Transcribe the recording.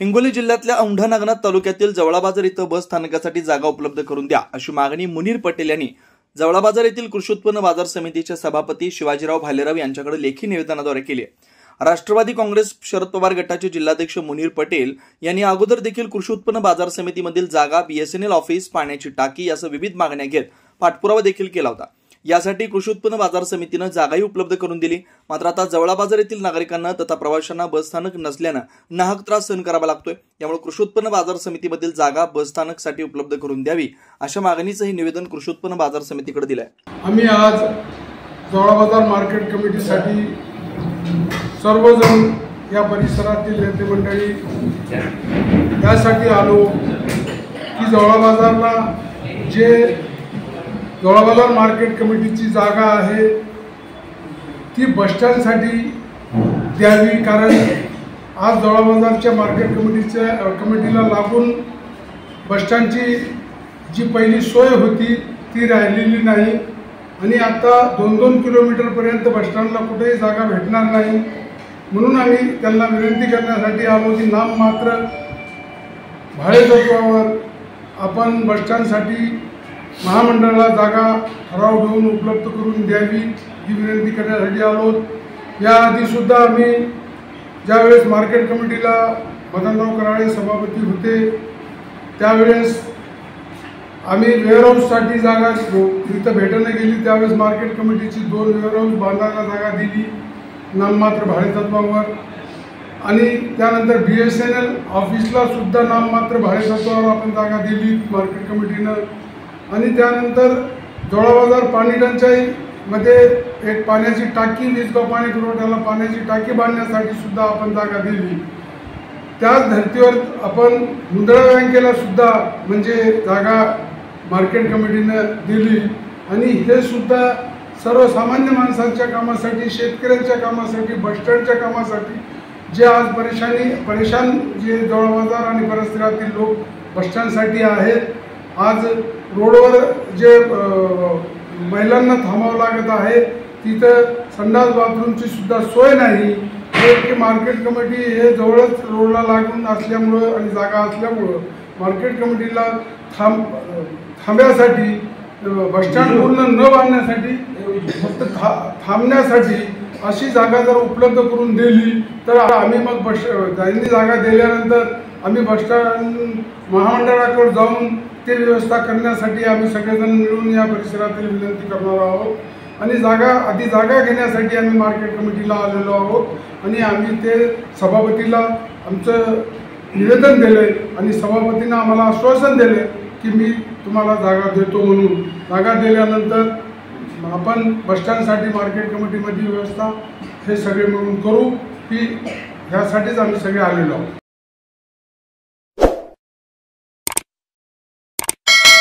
हिंगोली जिल्ह्यातल्या औंढा नागनाथ तालुक्यातील जवळा बाजार इथं बस स्थानकासाठी जागा उपलब्ध करून द्या अशी मागणी मुनीर पटेल यांनी जवळा बाजार येथील कृषी उत्पन्न बाजार समितीचे सभापती शिवाजीराव भालेराव यांच्याकडे लेखी निवेदनाद्वारे केली आहे। राष्ट्रवादी काँग्रेस शरद पवार गटाचे जिल्हाध्यक्ष मुनीर पटेल यांनी अगोदर देखील कृषी उत्पन्न बाजार समितीमधील जागा, बीएसएनएल ऑफिस, पाण्याची टाकी यासह विविध मागण्या घेत पाठपुरावा देखील केला होता। यासाठी कृषी उत्पन्न बाजार समितीने जागाही उपलब्ध करून दिली। मात्र आता जवळा बाजार येथील नागरिकांना तथा प्रवाशांना बस स्थानक नसल्याने नाहक त्रास सहन करावा लागतोय। त्यामुळे कृषी उत्पन्न बाजार समितीमधील जागा बस स्थानकसाठी उपलब्ध करून द्यावी अशा मागणीचं हे निवेदन कृषी उत्पन्न बाजार समितीकडे दिलं आहे। आम्ही आज जवळा बाजार मार्केट कमिटीसाठी सर्वजण या परिसरातील नेते मंडळी यासाठी आलो की जवळा बाजारला जवळा बाजार मार्केट कमिटीची जागा आहे ती बस स्टँडसाठी द्यावी। कारण आज जवळा बाजारच्या मार्केट कमिटीला लागून बस स्टँडची जी पहिली सोय होती ती राहिलेली नाही आणि आता 2-2 किलोमीटरपर्यंत बस स्टँडला कुठेही जागा भेटणार नाही। म्हणून आम्ही त्यांना विनंती करण्यासाठी आलो की नाममात्र भाडेतत्वावर आपण बस स्टँडसाठी महामंडळाला जागा ठराव घेऊन उपलब्ध करून द्यावी ही विनंती करण्यासाठी आलो। याआधी सुद्धा आम्ही ज्यावेळेस मार्केट कमिटीला मदनराव कराळे सभापती होते त्यावेळेस आम्ही वेअरहाऊससाठी जागा इथं भेटणे गेली त्यावेळेस मार्केट कमिटीची 2 वेअरहाऊस बांधायला जागा दिली नाममात्र भाडेतत्वावर आणि त्यानंतर बीएसएनएल ऑफिसला सुद्धा नाममात्र भाडेतत्वावर आपण जागा दिली मार्केट कमिटीनं आणि त्यानंतर जवळा बाजार पाणी टंचाईमध्ये एक पाण्याची टाकी वीजगाव पाणी पुरवठ्याला पाण्याची टाकी बांधण्यासाठी सुद्धा आपण जागा दिली। त्याच धर्तीवर आपण मुंदळा बँकेला सुद्धा म्हणजे जागा मार्केट कमिटीनं दिली आणि हे सुद्धा सर्वसामान्य माणसांच्या कामासाठी, शेतकऱ्यांच्या कामासाठी, बस स्टँडच्या कामासाठी जे आज परेशान जे जवळा बाजार आणि परिसरातील लोक बस स्टँडसाठी आहेत। आज रोडवर जे महिलांना थांबावं लागत आहे तिथं संडास बाथरूमची सुद्धा सोय नाही। की मार्केट कमिटी हे जवळच रोडला लागून असल्यामुळं आणि जागा असल्यामुळं मार्केट कमिटीला थांब्यासाठी बस स्टँड पूर्ण न बांधण्यासाठी फक्त थांबण्यासाठी अशी जागा जर उपलब्ध करून दिली तर आम्ही मग त्यांनी जागा दिल्यानंतर आम्ही बस स्टँड महामंडळाकडे जाऊन ते व्यवस्था करण्यासाठी आम्ही सगळेजण मिळून या परिसरातील विनंती करणार आहोत आणि जागा घेण्यासाठी आम्ही मार्केट कमिटीला आलेलो आहोत आणि आम्ही ते सभापतीला आमचं निवेदन दिले आणि सभापतींना आम्हाला आश्वासन दिले की मी तुम्हाला जागा देतो म्हणून। जागा दिल्यानंतर आपण बस स्टँडसाठी मार्केट कमिटीमध्ये व्यवस्था हे सगळे मिळून करू की ह्यासाठीच आम्ही सगळे आलेलो आहोत।